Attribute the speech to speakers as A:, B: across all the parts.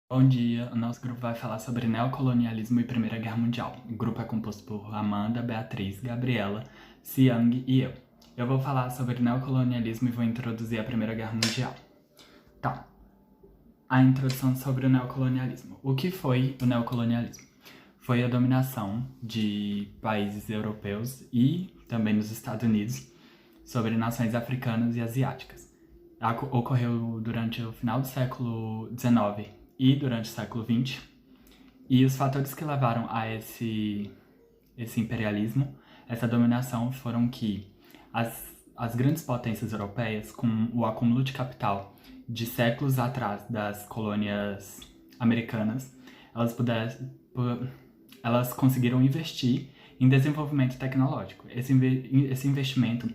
A: Bom dia, o nosso grupo vai falar sobre neocolonialismo e Primeira Guerra Mundial. O grupo é composto por Amanda, Beatriz, Gabriela, Siang e eu. Eu vou falar sobre neocolonialismo e vou introduzir a Primeira Guerra Mundial. Tá, a introdução sobre o neocolonialismo. O que foi o neocolonialismo? Foi a dominação de países europeus e também nos Estados Unidos sobre nações africanas e asiáticas. Ocorreu durante o final do século XIX e durante o século XX, e os fatores que levaram a esse imperialismo, essa dominação, foram que as grandes potências europeias, com o acúmulo de capital de séculos atrás das colônias americanas, elas conseguiram investir em desenvolvimento tecnológico. Esse investimento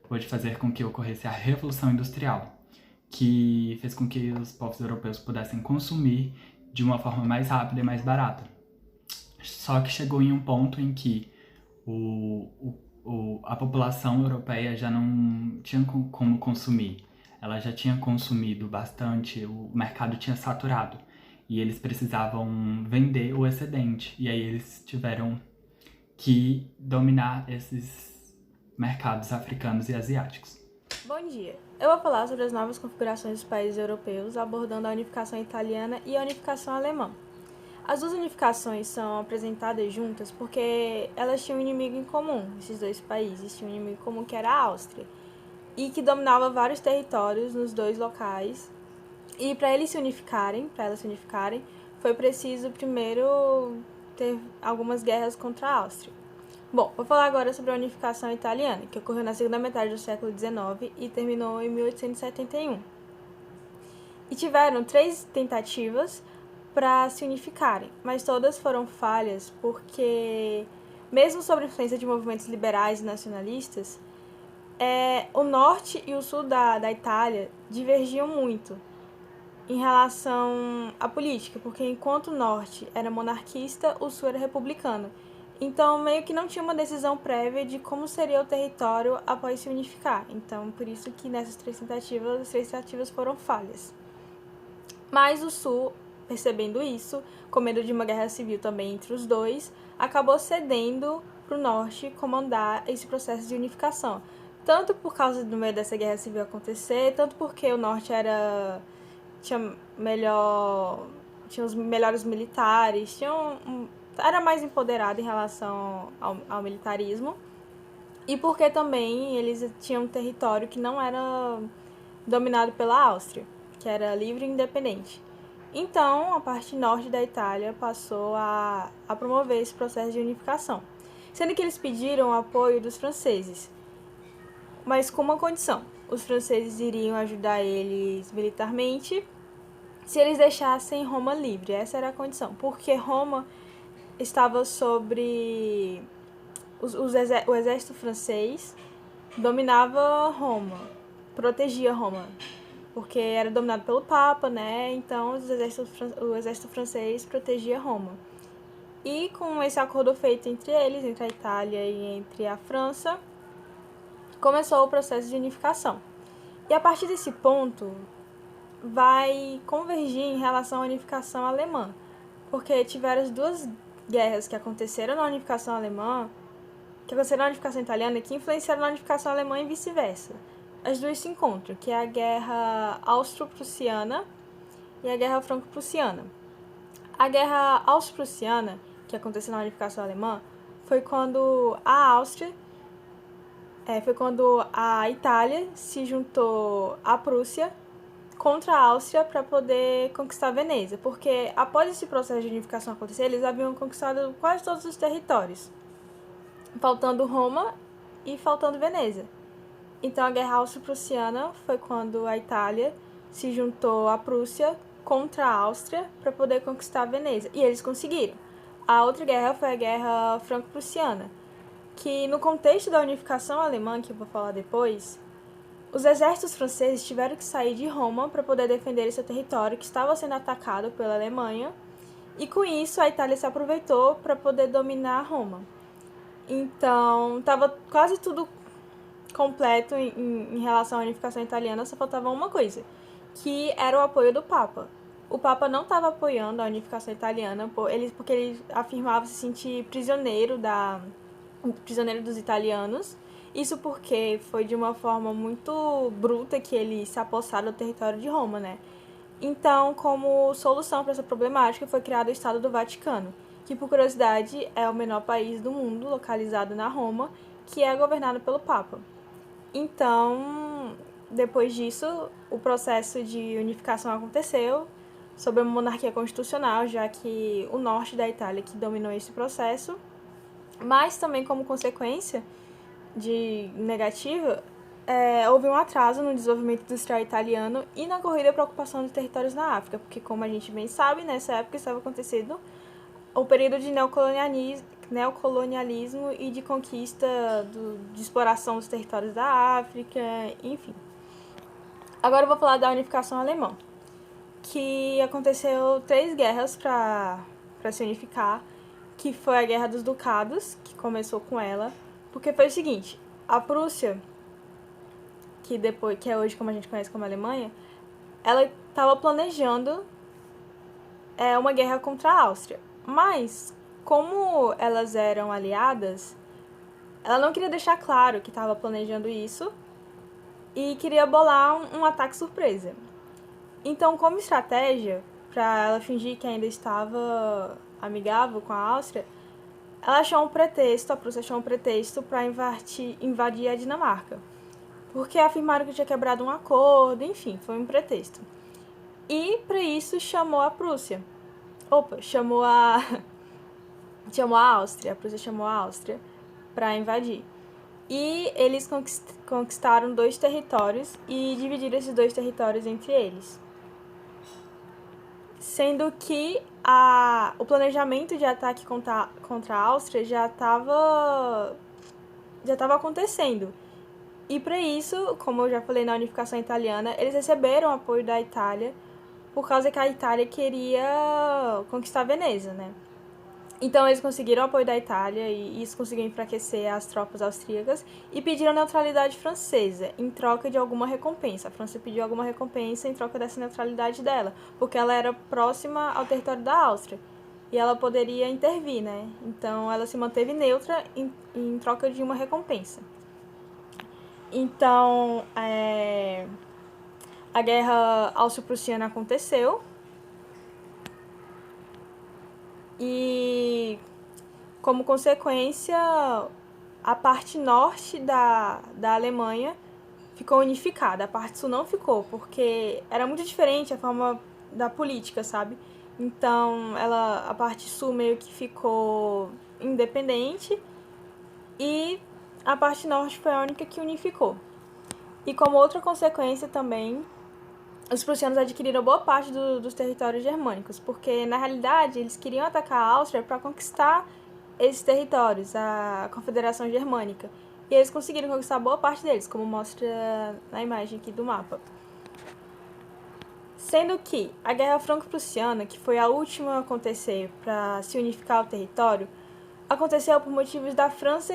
A: pôde fazer com que ocorresse a Revolução Industrial, que fez com que os povos europeus pudessem consumir de uma forma mais rápida e mais barata. Só que chegou em um ponto em que a população europeia já não tinha como consumir. Ela já tinha consumido bastante, o mercado tinha saturado e eles precisavam vender o excedente. E aí eles tiveram que dominar esses mercados africanos e asiáticos.
B: Bom dia! Eu vou falar sobre as novas configurações dos países europeus, abordando a unificação italiana e a unificação alemã. As duas unificações são apresentadas juntas porque elas tinham um inimigo em comum. Esses dois países tinham um inimigo em comum, que era a Áustria, e que dominava vários territórios nos dois locais. E para elas se unificarem, foi preciso primeiro ter algumas guerras contra a Áustria. Bom, vou falar agora sobre a unificação italiana, que ocorreu na segunda metade do século XIX e terminou em 1871. E tiveram 3 tentativas para se unificarem, mas todas foram falhas porque, mesmo sob a influência de movimentos liberais e nacionalistas, o norte e o sul da Itália divergiam muito em relação à política, porque enquanto o norte era monarquista, o sul era republicano. Então, meio que não tinha uma decisão prévia de como seria o território após se unificar. Então, por isso que nessas 3 tentativas, as 3 tentativas foram falhas. Mas o sul, percebendo isso, com medo de uma guerra civil também entre os dois, acabou cedendo para o norte comandar esse processo de unificação. Tanto por causa do medo dessa guerra civil acontecer, tanto porque o norte tinha os melhores militares, era mais empoderado em relação ao militarismo, e porque também eles tinham um território que não era dominado pela Áustria, que era livre e independente. Então, a parte norte da Itália passou a promover esse processo de unificação, sendo que eles pediram o apoio dos franceses, mas com uma condição: os franceses iriam ajudar eles militarmente se eles deixassem Roma livre. Essa era a condição, porque Roma estava sobre o exército francês, dominava Roma, protegia Roma, porque era dominado pelo Papa, né? Então o exército francês protegia Roma. E com esse acordo feito entre eles, entre a Itália e entre a França, começou o processo de unificação. E a partir desse ponto vai convergir em relação à unificação alemã, porque tiveram as duas guerras que aconteceram na unificação alemã, que aconteceram na unificação italiana, que influenciaram na unificação alemã e vice-versa. As duas se encontram, que é a guerra austro-prussiana e a guerra franco-prussiana. A guerra austro-prussiana, que aconteceu na unificação alemã, foi quando a Itália se juntou à Prússia contra a Áustria para poder conquistar Veneza, porque após esse processo de unificação acontecer, eles haviam conquistado quase todos os territórios, faltando Roma e faltando Veneza. Então a guerra austro-prussiana foi quando a Itália se juntou à Prússia contra a Áustria para poder conquistar Veneza, e eles conseguiram. A outra guerra foi a guerra franco-prussiana, que no contexto da unificação alemã, que eu vou falar depois, os exércitos franceses tiveram que sair de Roma para poder defender seu território, que estava sendo atacado pela Alemanha, e com isso a Itália se aproveitou para poder dominar Roma. Então, estava quase tudo completo em relação à unificação italiana, só faltava uma coisa, que era o apoio do Papa. o Papa não estava apoiando a unificação italiana, porque ele afirmava se sentir prisioneiro dos italianos. Isso porque foi de uma forma muito bruta que ele se apossaram do território de Roma, né? Então, como solução para essa problemática, foi criado o Estado do Vaticano, que, por curiosidade, é o menor país do mundo, localizado na Roma, que é governado pelo Papa. Então, depois disso, o processo de unificação aconteceu sob a monarquia constitucional, já que o norte da Itália que dominou esse processo, mas também como consequência de negativa, houve um atraso no desenvolvimento industrial italiano e na corrida para a ocupação de territórios na África, porque, como a gente bem sabe, nessa época estava acontecendo o período de neocolonialismo e de conquista de exploração dos territórios da África, enfim. Agora eu vou falar da unificação alemã, que aconteceu 3 guerras para se unificar, que foi a Guerra dos Ducados, que começou com ela, porque foi o seguinte, a Prússia, que é hoje como a gente conhece como Alemanha, ela estava planejando uma guerra contra a Áustria. Mas, como elas eram aliadas, ela não queria deixar claro que estava planejando isso e queria bolar um ataque surpresa. Então, como estratégia, para ela fingir que ainda estava amigável com a Áustria, a Prússia achou um pretexto para invadir a Dinamarca. Porque afirmaram que tinha quebrado um acordo, enfim, foi um pretexto. E, para isso, chamou a Prússia. Chamou a Áustria. A Prússia chamou a Áustria para invadir. E eles conquistaram 2 territórios e dividiram esses 2 territórios entre eles. Sendo que o planejamento de ataque contra a Áustria já estava acontecendo. E para isso, como eu já falei na unificação italiana, eles receberam apoio da Itália por causa que a Itália queria conquistar Veneza, né? Então eles conseguiram o apoio da Itália e isso conseguiu enfraquecer as tropas austríacas e pediram neutralidade francesa em troca de alguma recompensa. A França pediu alguma recompensa em troca dessa neutralidade dela, porque ela era próxima ao território da Áustria e ela poderia intervir, né? Então ela se manteve neutra em troca de uma recompensa. Então, a guerra austro-prussiana aconteceu e, como consequência, a parte norte da Alemanha ficou unificada, a parte sul não ficou, porque era muito diferente a forma da política, sabe? Então, a parte sul meio que ficou independente e a parte norte foi a única que unificou. E como outra consequência também, os prussianos adquiriram boa parte dos territórios germânicos, porque na realidade eles queriam atacar a Áustria para conquistar esses territórios, a Confederação Germânica. E eles conseguiram conquistar boa parte deles, como mostra na imagem aqui do mapa. Sendo que a Guerra Franco-Prussiana, que foi a última a acontecer para se unificar o território, aconteceu por motivos da França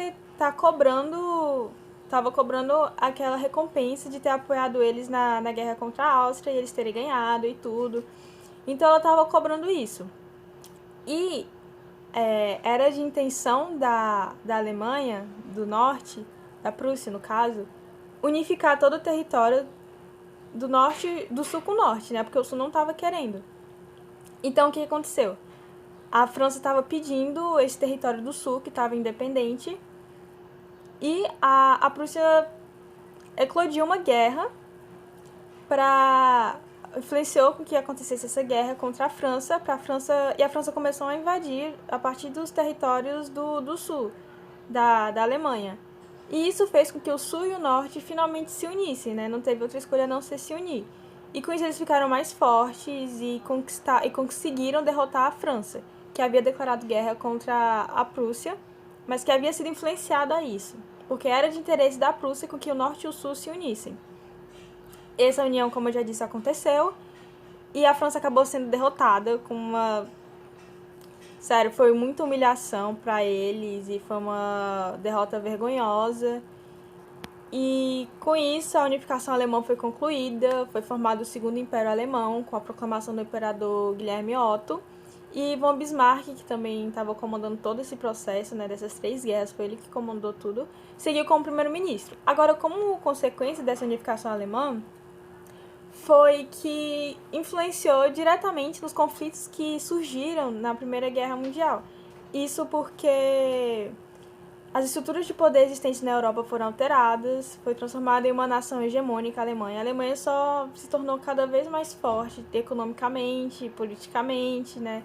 B: estava cobrando aquela recompensa de ter apoiado eles na guerra contra a Áustria e eles terem ganhado e tudo. Então ela estava cobrando isso. E era de intenção da Alemanha, do norte, da Prússia no caso, unificar todo o território do norte, do sul com o norte, né? Porque o sul não estava querendo. Então o que aconteceu? A França estava pedindo esse território do sul, que estava independente, e a Prússia eclodiu uma guerra influenciou com que acontecesse essa guerra contra a França, e a França começou a invadir a partir dos territórios do sul da Alemanha. E isso fez com que o sul e o norte finalmente se unissem, né? Não teve outra escolha a não ser se unir. E com isso eles ficaram mais fortes e conseguiram derrotar a França, que havia declarado guerra contra a Prússia, mas que havia sido influenciada a isso, porque era de interesse da Prússia com que o norte e o sul se unissem. Essa união, como eu já disse, aconteceu e a França acabou sendo derrotada com uma... Sério, foi muita humilhação para eles e foi uma derrota vergonhosa. E com isso a unificação alemã foi concluída, foi formado o Segundo Império Alemão com a proclamação do imperador Guilherme Otto, e von Bismarck, que também estava comandando todo esse processo, né, dessas 3 guerras, foi ele que comandou tudo, seguiu como primeiro-ministro. Agora, como consequência dessa unificação alemã, foi que influenciou diretamente nos conflitos que surgiram na Primeira Guerra Mundial. Isso porque as estruturas de poder existentes na Europa foram alteradas, foi transformada em uma nação hegemônica, a Alemanha. A Alemanha só se tornou cada vez mais forte economicamente, politicamente, né?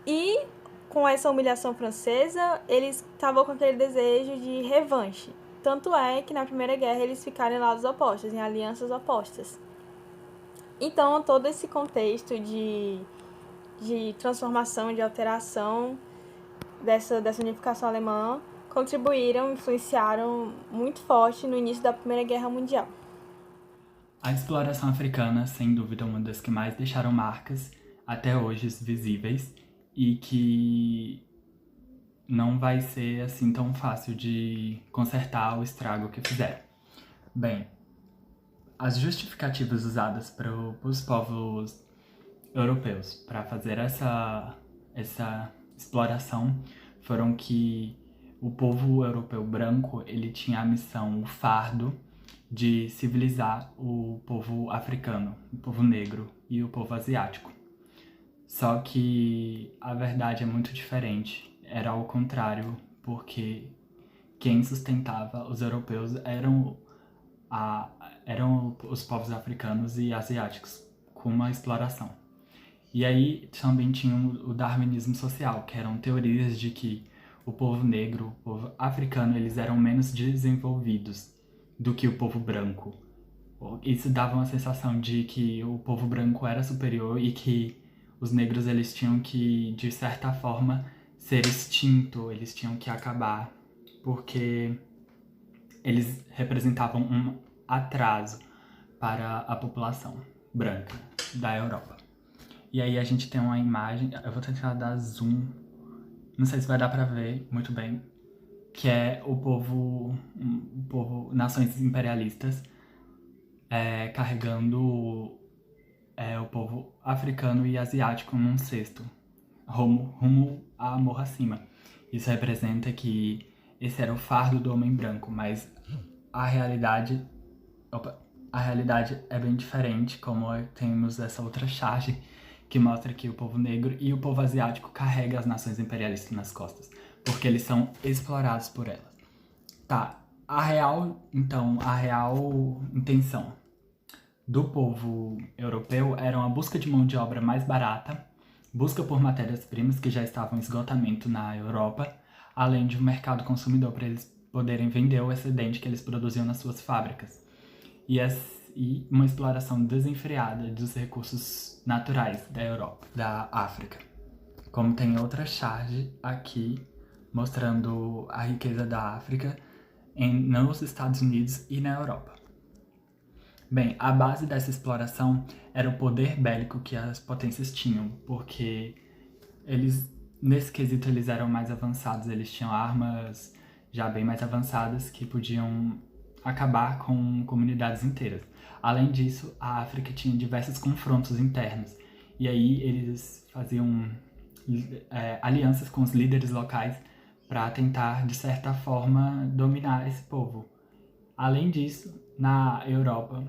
B: E com essa humilhação francesa, eles estavam com aquele desejo de revanche. Tanto é que na Primeira Guerra eles ficaram em lados opostos, em alianças opostas. Então, todo esse contexto de transformação, de alteração dessa unificação alemã contribuíram, influenciaram muito forte no início da Primeira Guerra Mundial.
A: A exploração africana, sem dúvida, é uma das que mais deixaram marcas, até hoje visíveis, e que não vai ser assim tão fácil de consertar o estrago que fizeram. Bem, as justificativas usadas para os povos europeus para fazer essa exploração foram que o povo europeu branco ele tinha a missão, o fardo, de civilizar o povo africano, o povo negro e o povo asiático. Só que a verdade é muito diferente. Era ao contrário, porque quem sustentava os europeus eram os povos africanos e asiáticos, com uma exploração. E aí também tinha o darwinismo social, que eram teorias de que o povo negro, o povo africano, eles eram menos desenvolvidos do que o povo branco. Isso dava uma sensação de que o povo branco era superior e que os negros eles tinham que, de certa forma, ser extinto, eles tinham que acabar, porque eles representavam um atraso para a população branca da Europa. E aí a gente tem uma imagem, eu vou tentar dar zoom, não sei se vai dar pra ver muito bem, que é o povo nações imperialistas carregando o povo africano e asiático num cesto, rumo a morro acima. Isso representa que esse era o fardo do homem branco, mas a realidade é bem diferente, como temos essa outra charge que mostra que o povo negro e o povo asiático carregam as nações imperialistas nas costas, porque eles são explorados por elas. Tá, a real intenção do povo europeu era uma busca de mão de obra mais barata, busca por matérias-primas que já estavam em esgotamento na Europa, além de um mercado consumidor para eles poderem vender o excedente que eles produziam nas suas fábricas. E uma exploração desenfreada dos recursos naturais da Europa, da África. Como tem outra charge aqui, mostrando a riqueza da África nos Estados Unidos e na Europa. Bem, a base dessa exploração era o poder bélico que as potências tinham, porque eles, nesse quesito, eles eram mais avançados, eles tinham armas já bem mais avançadas que podiam acabar com comunidades inteiras. Além disso, a África tinha diversos confrontos internos, e aí eles faziam alianças com os líderes locais para tentar, de certa forma, dominar esse povo. Além disso, na Europa,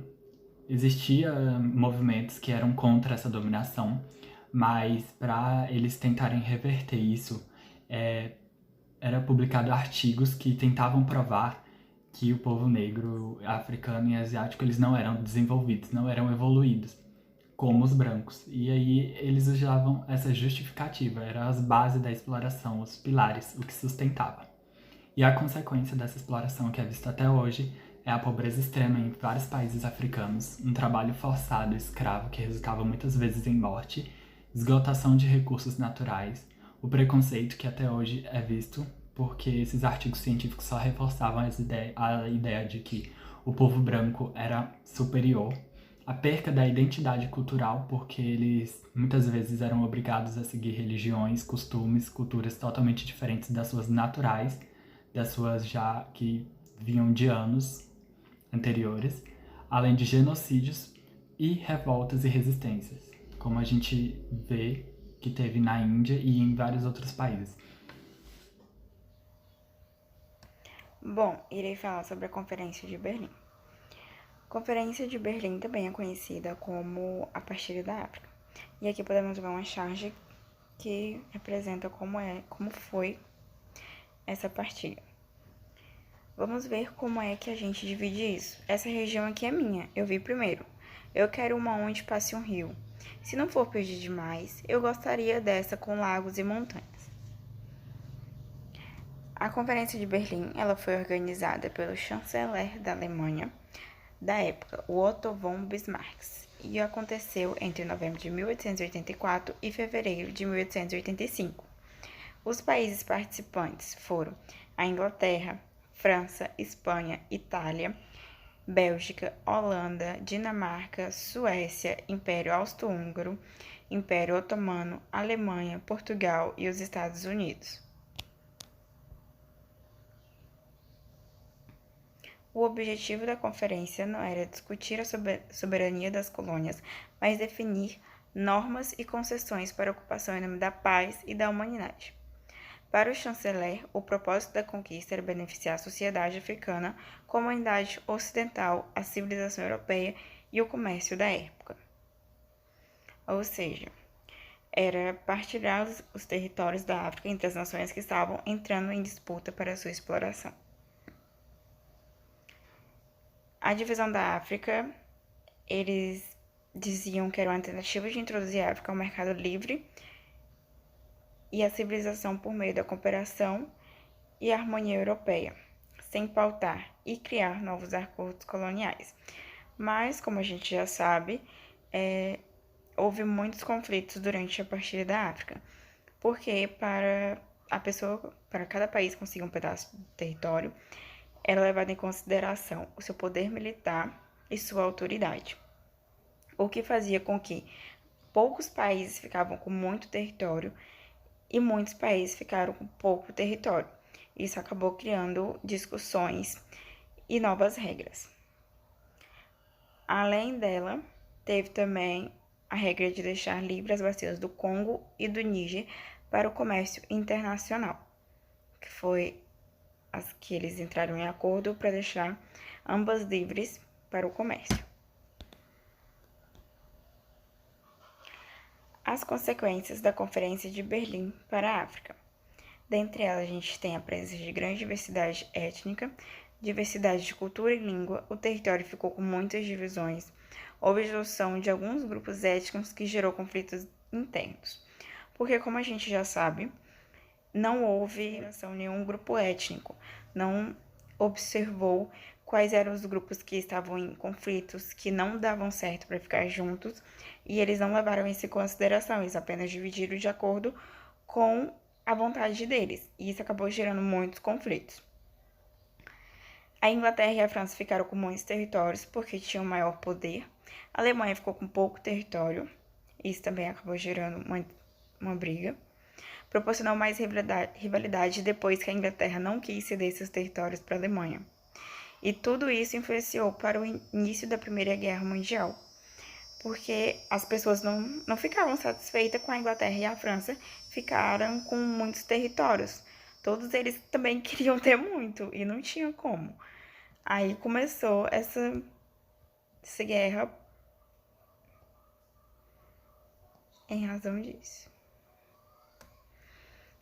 A: existiam movimentos que eram contra essa dominação, mas para eles tentarem reverter isso, era publicado artigos que tentavam provar que o povo negro, africano e asiático, eles não eram desenvolvidos, não eram evoluídos, como os brancos. E aí eles usavam essa justificativa, eram as bases da exploração, os pilares, o que sustentava. E a consequência dessa exploração, que é vista até hoje, é a pobreza extrema em vários países africanos, um trabalho forçado, escravo, que resultava muitas vezes em morte, esgotação de recursos naturais, o preconceito que até hoje é visto, porque esses artigos científicos só reforçavam a ideia de que o povo branco era superior, a perca da identidade cultural, porque eles muitas vezes eram obrigados a seguir religiões, costumes, culturas totalmente diferentes das suas naturais, das suas já que vinham de anos, anteriores, além de genocídios e revoltas e resistências, como a gente vê que teve na Índia e em vários outros países.
C: Bom, irei falar sobre a Conferência de Berlim. A Conferência de Berlim também é conhecida como a Partilha da África. E aqui podemos ver uma charge que representa como foi essa partilha. Vamos ver como é que a gente divide isso. Essa região aqui é minha, eu vi primeiro. Eu quero uma onde passe um rio. Se não for pedir demais, eu gostaria dessa com lagos e montanhas. A Conferência de Berlim ela foi organizada pelo chanceler da Alemanha da época, o Otto von Bismarck, e aconteceu entre novembro de 1884 e fevereiro de 1885. Os países participantes foram a Inglaterra, França, Espanha, Itália, Bélgica, Holanda, Dinamarca, Suécia, Império Austro-Húngaro, Império Otomano, Alemanha, Portugal e os Estados Unidos. O objetivo da conferência não era discutir a soberania das colônias, mas definir normas e concessões para a ocupação em nome da paz e da humanidade. Para o chanceler, o propósito da conquista era beneficiar a sociedade africana, a comunidade ocidental, a civilização europeia e o comércio da época. Ou seja, era partilhar os territórios da África entre as nações que estavam entrando em disputa para sua exploração. A divisão da África, eles diziam que era uma tentativa de introduzir a África ao mercado livre e a civilização por meio da cooperação e harmonia europeia, sem pautar e criar novos acordos coloniais. Mas, como a gente já sabe, houve muitos conflitos durante a partilha da África, porque para cada país conseguir um pedaço do território, era levado em consideração o seu poder militar e sua autoridade, o que fazia com que poucos países ficavam com muito território e muitos países ficaram com pouco território. Isso acabou criando discussões e novas regras. Além dela, teve também a regra de deixar livres as bacias do Congo e do Níger para o comércio internacional, que foi as que eles entraram em acordo para deixar ambas livres para o comércio. As consequências da Conferência de Berlim para a África. Dentre elas, a gente tem a presença de grande diversidade étnica, diversidade de cultura e língua, o território ficou com muitas divisões, houve a dissolução de alguns grupos étnicos que gerou conflitos internos. Porque, como a gente já sabe, não houve nenhum grupo étnico, não observou quais eram os grupos que estavam em conflitos, que não davam certo para ficar juntos, e eles não levaram isso em consideração, eles apenas dividiram de acordo com a vontade deles, e isso acabou gerando muitos conflitos. A Inglaterra e a França ficaram com muitos territórios porque tinham maior poder, a Alemanha ficou com pouco território, isso também acabou gerando uma briga. Proporcionou mais rivalidade depois que a Inglaterra não quis ceder seus territórios para a Alemanha. E tudo isso influenciou para o início da Primeira Guerra Mundial, porque as pessoas não ficavam satisfeitas com a Inglaterra e a França, ficaram com muitos territórios. Todos eles também queriam ter muito e não tinha como. Aí começou essa guerra em razão disso.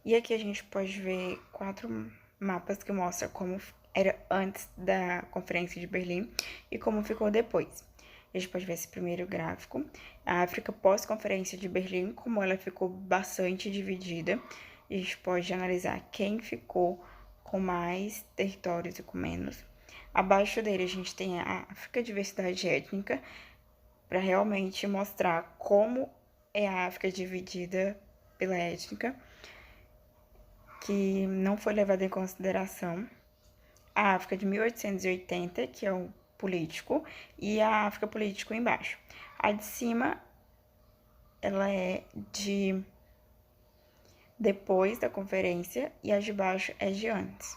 C: E aqui a gente pode ver 4 mapas que mostram como era antes da Conferência de Berlim e como ficou depois. A gente pode ver esse primeiro gráfico, a África pós-Conferência de Berlim, como ela ficou bastante dividida. E a gente pode analisar quem ficou com mais territórios e com menos. Abaixo dele a gente tem a África diversidade étnica, para realmente mostrar como é a África dividida pela étnica, que não foi levada em consideração. A África de 1880, que é o político, e a África político embaixo. A de cima, ela é de depois da conferência, e a de baixo é de antes.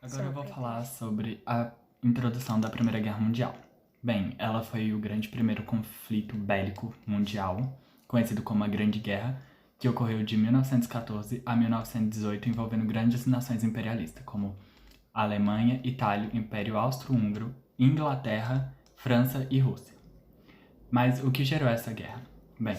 A: Agora eu vou falar sobre a Introdução da Primeira Guerra Mundial. Bem, ela foi o grande primeiro conflito bélico mundial, conhecido como a Grande Guerra, que ocorreu de 1914 a 1918, envolvendo grandes nações imperialistas, como Alemanha, Itália, Império Austro-Húngaro, Inglaterra, França e Rússia. Mas o que gerou essa guerra? Bem,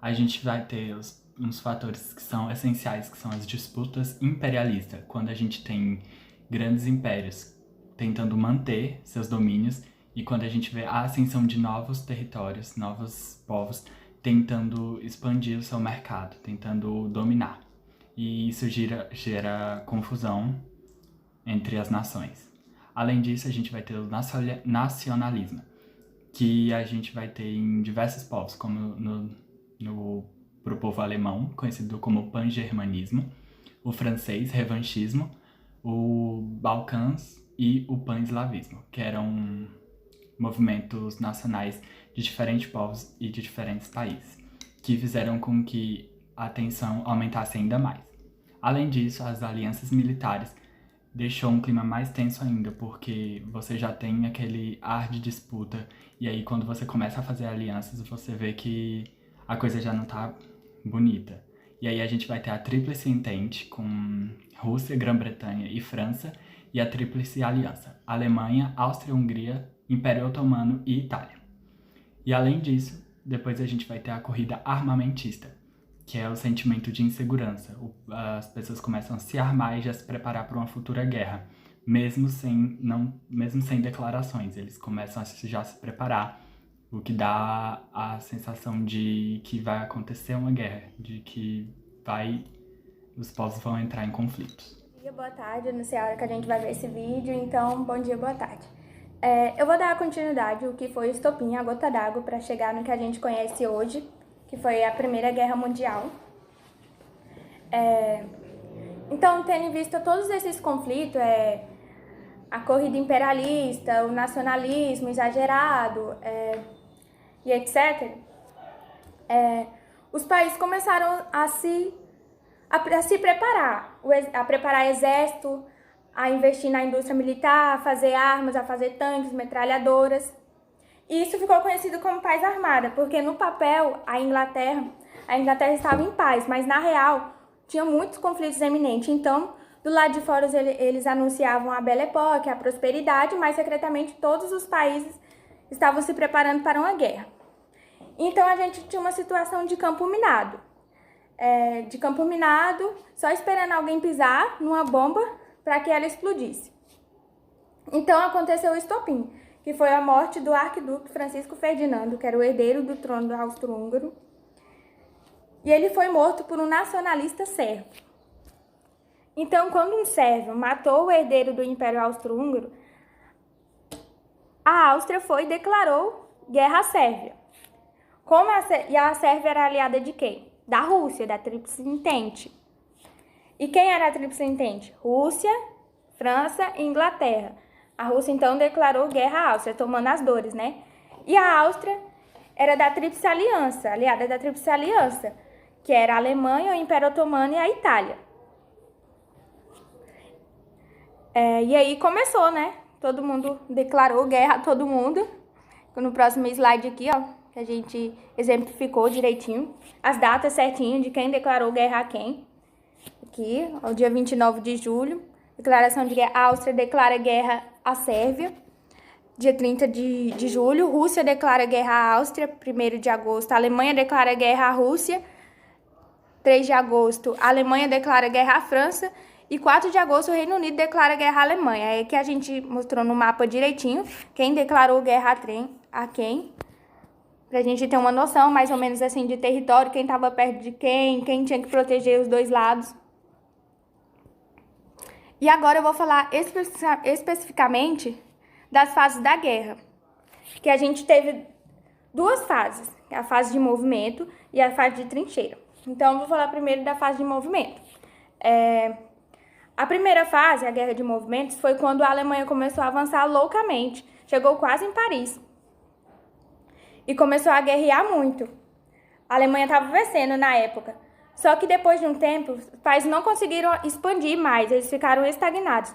A: a gente vai ter uns fatores que são essenciais, que são as disputas imperialistas, quando a gente tem grandes impérios tentando manter seus domínios e quando a gente vê a ascensão de novos territórios, novos povos tentando expandir o seu mercado, tentando dominar. E isso gera confusão entre as nações. Além disso, a gente vai ter o nacionalismo, que a gente vai ter em diversos povos, como pro povo alemão, conhecido como pangermanismo, o francês, revanchismo, o balcãs e o pan-eslavismo, que eram movimentos nacionais de diferentes povos e de diferentes países, que fizeram com que a tensão aumentasse ainda mais. Além disso, as alianças militares deixou um clima mais tenso ainda, porque você já tem aquele ar de disputa, e aí quando você começa a fazer alianças, você vê que a coisa já não tá bonita. E aí a gente vai ter a Tríplice Entente com Rússia, Grã-Bretanha e França, e a Tríplice Aliança, Alemanha, Áustria-Hungria, Império Otomano e Itália. E além disso, depois a gente vai ter a corrida armamentista, que é o sentimento de insegurança. As pessoas começam a se armar e já se preparar para uma futura guerra, mesmo sem declarações. Eles começam a já se preparar, o que dá a sensação de que vai acontecer uma guerra, de que os povos vão entrar em conflitos.
B: Bom dia, boa tarde, eu não sei a hora que a gente vai ver esse vídeo, então bom dia, boa tarde. Eu vou dar continuidade ao que foi o estopim, a gota d'água, para chegar no que a gente conhece hoje, que foi a Primeira Guerra Mundial. Então, tendo em vista todos esses conflitos, a corrida imperialista, o nacionalismo exagerado e etc., os países começaram a se preparar, a preparar exército, a investir na indústria militar, a fazer armas, a fazer tanques, metralhadoras. E isso ficou conhecido como paz armada, porque no papel a Inglaterra estava em paz, mas na real tinha muitos conflitos eminentes. Então, do lado de fora eles anunciavam a Belle Époque, a prosperidade, mas secretamente todos os países estavam se preparando para uma guerra. Então a gente tinha uma situação de campo minado. Só esperando alguém pisar numa bomba para que ela explodisse. Então aconteceu o estopim, que foi a morte do arquiduque Francisco Ferdinando, que era o herdeiro do trono do Austro-Húngaro, e ele foi morto por um nacionalista sérvio. Então, quando um sérvio matou o herdeiro do Império Austro-Húngaro, a Áustria foi e declarou guerra à Sérvia. E a Sérvia era aliada de quem? Da Rússia, da Tríplice Entente. E quem era a Tríplice Entente? Rússia, França e Inglaterra. A Rússia, então, declarou guerra à Áustria, tomando as dores, né? E a Áustria era da Tríplice Aliança, aliada da Tríplice Aliança, que era a Alemanha, o Império Otomano e a Itália. E aí começou, né? Todo mundo declarou guerra a todo mundo. No próximo slide aqui, ó, que a gente exemplificou direitinho as datas certinho de quem declarou guerra a quem. Aqui, ó, o dia 29 de julho, declaração de guerra. A Áustria declara guerra à Sérvia. Dia 30 de julho, Rússia declara guerra à Áustria. 1º de agosto, a Alemanha declara guerra à Rússia. 3 de agosto, a Alemanha declara guerra à França. E 4 de agosto, o Reino Unido declara guerra à Alemanha. É que a gente mostrou no mapa direitinho quem declarou guerra a quem. Pra gente ter uma noção, mais ou menos assim, de território, quem estava perto de quem tinha que proteger os dois lados. E agora eu vou falar especificamente das fases da guerra. Que a gente teve 2 fases, a fase de movimento e a fase de trincheira. Então, eu vou falar primeiro da fase de movimento. A primeira fase, a guerra de movimentos, foi quando a Alemanha começou a avançar loucamente. Chegou quase em Paris. E começou a guerrear muito. A Alemanha estava vencendo na época. Só que depois de um tempo, os países não conseguiram expandir mais, eles ficaram estagnados.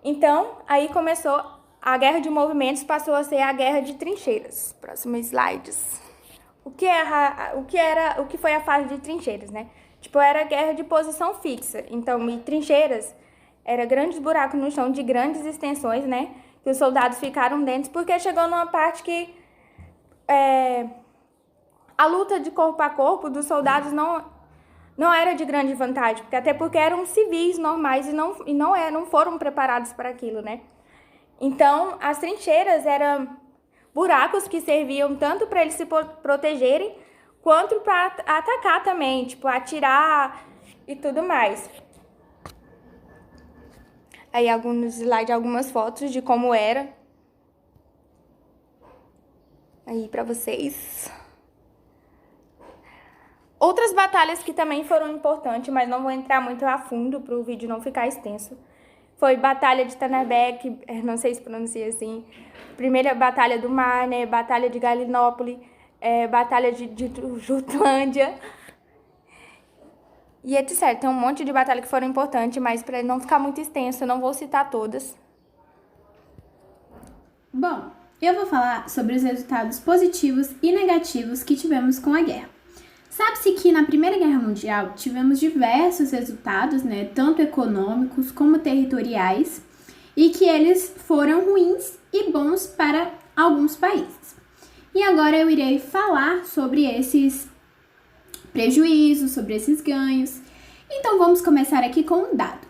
B: Então, aí começou
D: a guerra de movimentos passou a ser a guerra de trincheiras. Próximo slides. O que foi a fase de trincheiras, né? Tipo, era guerra de posição fixa. Então, e trincheiras era grandes buracos no chão de grandes extensões, né? Que os soldados ficaram dentro, porque chegou numa parte que a luta de corpo a corpo dos soldados não era de grande vantagem, até porque eram civis normais e não foram preparados para aquilo, né? Então, as trincheiras eram buracos que serviam tanto para eles se protegerem, quanto para atacar também, tipo, atirar e tudo mais. Aí, alguns slides, algumas fotos de como era. Aí, para vocês. Outras batalhas que também foram importantes, mas não vou entrar muito a fundo para o vídeo não ficar extenso. Foi Batalha de Tannenberg, não sei se pronuncia assim. Primeira Batalha do Marne, Batalha de Galinópolis, Batalha de Jutlândia. E etc. Tem um monte de batalhas que foram importantes, mas para não ficar muito extenso, eu não vou citar todas.
E: Bom, eu vou falar sobre os resultados positivos e negativos que tivemos com a guerra. Sabe-se que na Primeira Guerra Mundial tivemos diversos resultados, né, tanto econômicos como territoriais, e que eles foram ruins e bons para alguns países. E agora eu irei falar sobre esses prejuízos, sobre esses ganhos. Então vamos começar aqui com um dado,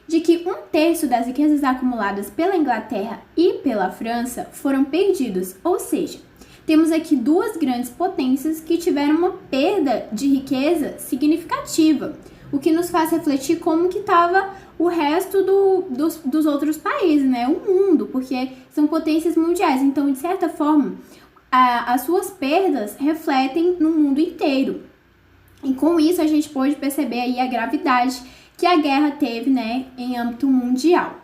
E: de que 1/3 das riquezas acumuladas pela Inglaterra e pela França foram perdidos, ou seja, temos aqui duas grandes potências que tiveram uma perda de riqueza significativa, o que nos faz refletir como que estava o resto dos outros países, né? O mundo, porque são potências mundiais. Então, de certa forma, as suas perdas refletem no mundo inteiro. E com isso, a gente pode perceber aí a gravidade que a guerra teve, né, em âmbito mundial.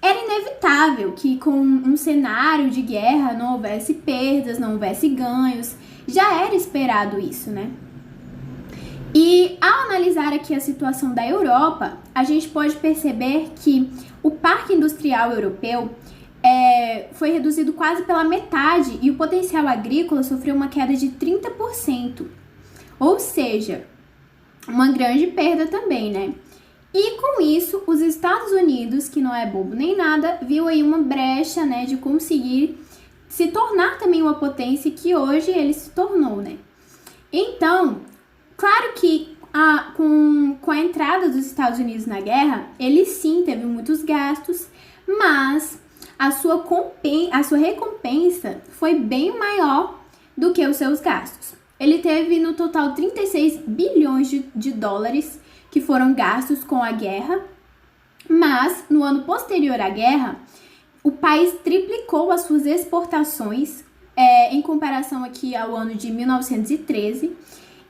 E: Era inevitável que com um cenário de guerra não houvesse perdas, não houvesse ganhos. Já era esperado isso, né? E ao analisar aqui a situação da Europa, a gente pode perceber que o parque industrial europeu foi reduzido quase pela metade e o potencial agrícola sofreu uma queda de 30%. Ou seja, uma grande perda também, né? E com isso, os Estados Unidos, que não é bobo nem nada, viu aí uma brecha, né, de conseguir se tornar também uma potência que hoje ele se tornou, né? Então, claro que com a entrada dos Estados Unidos na guerra, ele sim teve muitos gastos, mas a sua recompensa foi bem maior do que os seus gastos. Ele teve no total 36 bilhões de dólares que foram gastos com a guerra, mas no ano posterior à guerra, o país triplicou as suas exportações em comparação aqui ao ano de 1913,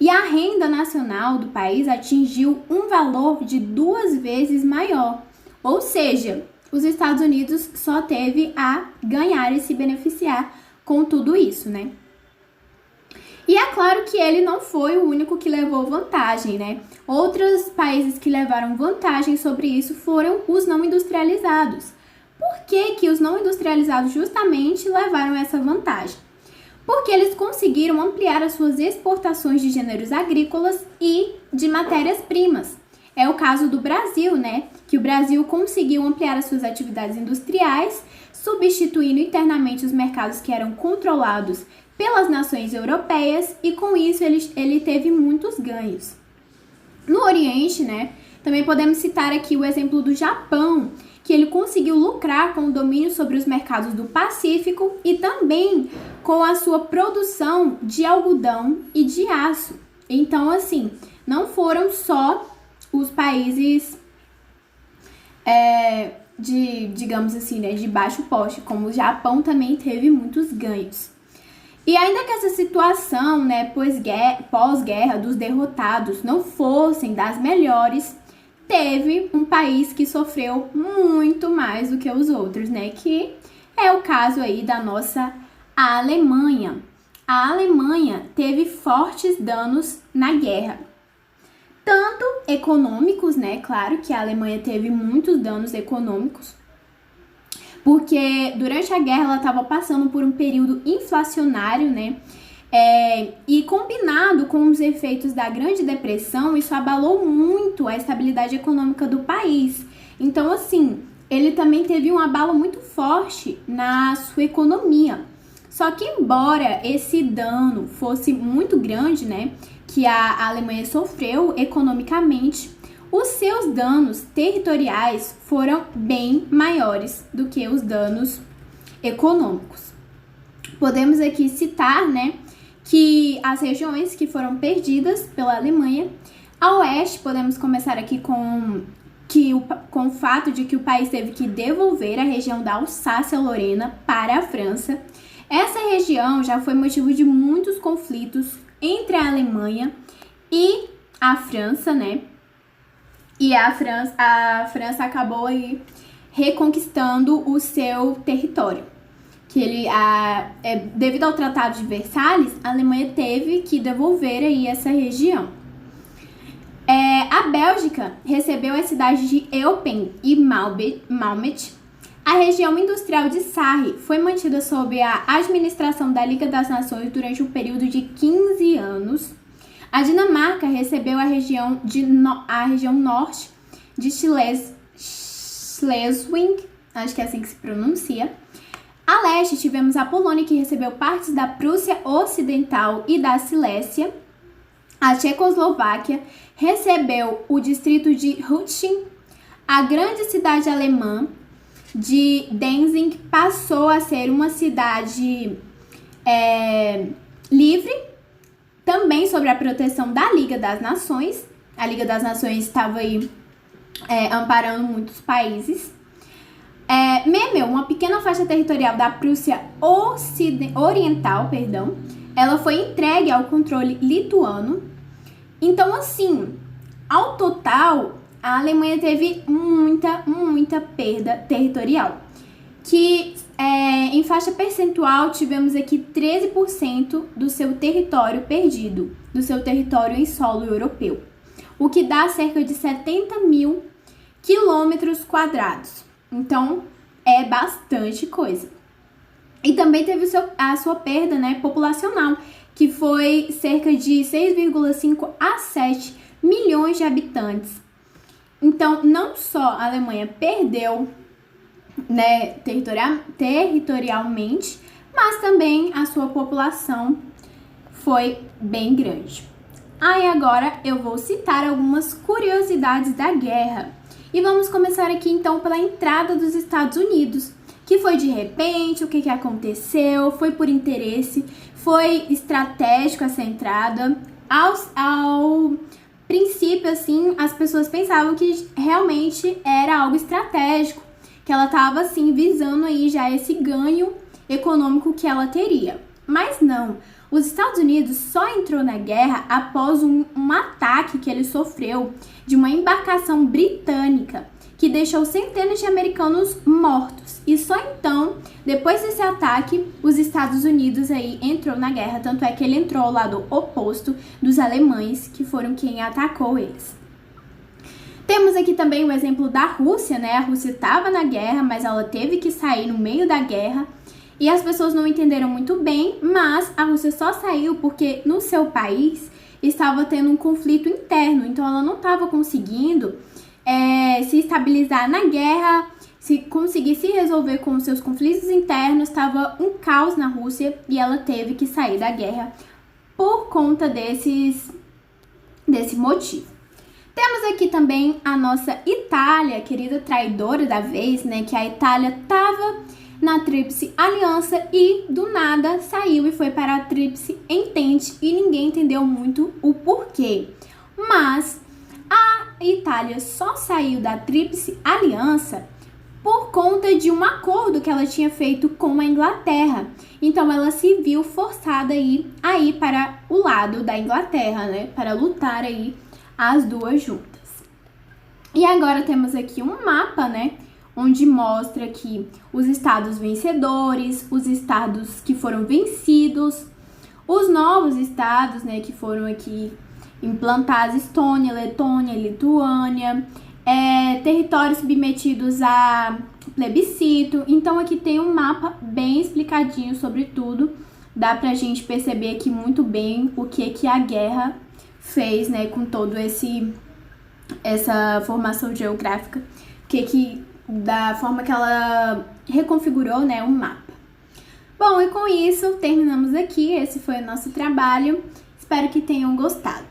E: e a renda nacional do país atingiu um valor de 2 vezes maior, ou seja, os Estados Unidos só teve a ganhar e se beneficiar com tudo isso, né? E é claro que ele não foi o único que levou vantagem, né? Outros países que levaram vantagem sobre isso foram os não industrializados. Por que os não industrializados justamente levaram essa vantagem? Porque eles conseguiram ampliar as suas exportações de gêneros agrícolas e de matérias-primas. É o caso do Brasil, né? Que o Brasil conseguiu ampliar as suas atividades industriais, substituindo internamente os mercados que eram controlados pelas nações europeias, e com isso ele teve muitos ganhos. No Oriente, né, também podemos citar aqui o exemplo do Japão, que ele conseguiu lucrar com o domínio sobre os mercados do Pacífico e também com a sua produção de algodão e de aço. Então, assim, não foram só os países digamos assim, né, de baixo porte, como o Japão também teve muitos ganhos. E ainda que essa situação, né, pós-guerra dos derrotados não fossem das melhores, teve um país que sofreu muito mais do que os outros, né, que é o caso aí da nossa Alemanha. A Alemanha teve fortes danos na guerra, tanto econômicos, né, claro que a Alemanha teve muitos danos econômicos, porque durante a guerra ela estava passando por um período inflacionário, né? E combinado com os efeitos da Grande Depressão, isso abalou muito a estabilidade econômica do país. Então, assim, ele também teve um abalo muito forte na sua economia. Só que, embora esse dano fosse muito grande, né, que a Alemanha sofreu economicamente, os seus danos territoriais foram bem maiores do que os danos econômicos. Podemos aqui citar, né, que as regiões que foram perdidas pela Alemanha, a oeste, podemos começar aqui com o fato de que o país teve que devolver a região da Alsácia-Lorena para a França. Essa região já foi motivo de muitos conflitos entre a Alemanha e a França, né? E a França acabou aí reconquistando o seu território. Devido ao Tratado de Versalhes, a Alemanha teve que devolver aí essa região. A Bélgica recebeu as cidades de Eupen e Malmedy. A região industrial de Sarre foi mantida sob a administração da Liga das Nações durante um período de 15 anos. A Dinamarca recebeu a região norte de Schleswig, acho que é assim que se pronuncia. A leste tivemos a Polônia, que recebeu partes da Prússia Ocidental e da Silésia. A Tchecoslováquia recebeu o distrito de Rütchen. A grande cidade alemã de Danzig passou a ser uma cidade livre, também sob a proteção da Liga das Nações. A Liga das Nações estava aí amparando muitos países. Memel, uma pequena faixa territorial da Prússia Oriental, ela foi entregue ao controle lituano. Então, assim, ao total, a Alemanha teve muita perda territorial. Que em faixa percentual tivemos aqui 13% do seu território perdido, do seu território em solo europeu, o que dá cerca de 70 mil quilômetros quadrados. Então, é bastante coisa. E também teve a sua perda, né, populacional, que foi cerca de 6,5 a 7 milhões de habitantes. Então, não só a Alemanha perdeu, né, territorialmente, mas também a sua população foi bem grande. Aí agora eu vou citar algumas curiosidades da guerra. E vamos começar aqui então pela entrada dos Estados Unidos, que foi de repente, o que aconteceu, foi por interesse, foi estratégico essa entrada. Ao princípio, assim, as pessoas pensavam que realmente era algo estratégico, que ela estava, assim, visando aí já esse ganho econômico que ela teria. Mas não, os Estados Unidos só entrou na guerra após um ataque que ele sofreu de uma embarcação britânica, que deixou centenas de americanos mortos. E só então, depois desse ataque, os Estados Unidos aí entrou na guerra, tanto é que ele entrou ao lado oposto dos alemães, que foram quem atacou eles. Temos aqui também o exemplo da Rússia, né? A Rússia estava na guerra, mas ela teve que sair no meio da guerra, e as pessoas não entenderam muito bem, mas a Rússia só saiu porque no seu país estava tendo um conflito interno, então ela não estava conseguindo se estabilizar na guerra, se conseguir se resolver com os seus conflitos internos. Estava um caos na Rússia e ela teve que sair da guerra por conta desse motivo. Temos aqui também a nossa Itália, querida traidora da vez, né? Que a Itália estava na Tríplice Aliança e do nada saiu e foi para a Tríplice Entente e ninguém entendeu muito o porquê. Mas a Itália só saiu da Tríplice Aliança por conta de um acordo que ela tinha feito com a Inglaterra. Então ela se viu forçada a ir para o lado da Inglaterra, né? Para lutar aí as duas juntas. E agora temos aqui um mapa, né? Onde mostra que os estados vencedores, os estados que foram vencidos, os novos estados, né? Que foram aqui implantados: Estônia, Letônia, Lituânia, territórios submetidos a plebiscito. Então aqui tem um mapa bem explicadinho sobre tudo. Dá pra gente perceber aqui muito bem o que a guerra fez, né, com todo essa formação geográfica, da forma que ela reconfigurou, né, o mapa. Bom, e com isso terminamos aqui. Esse foi o nosso trabalho. Espero que tenham gostado.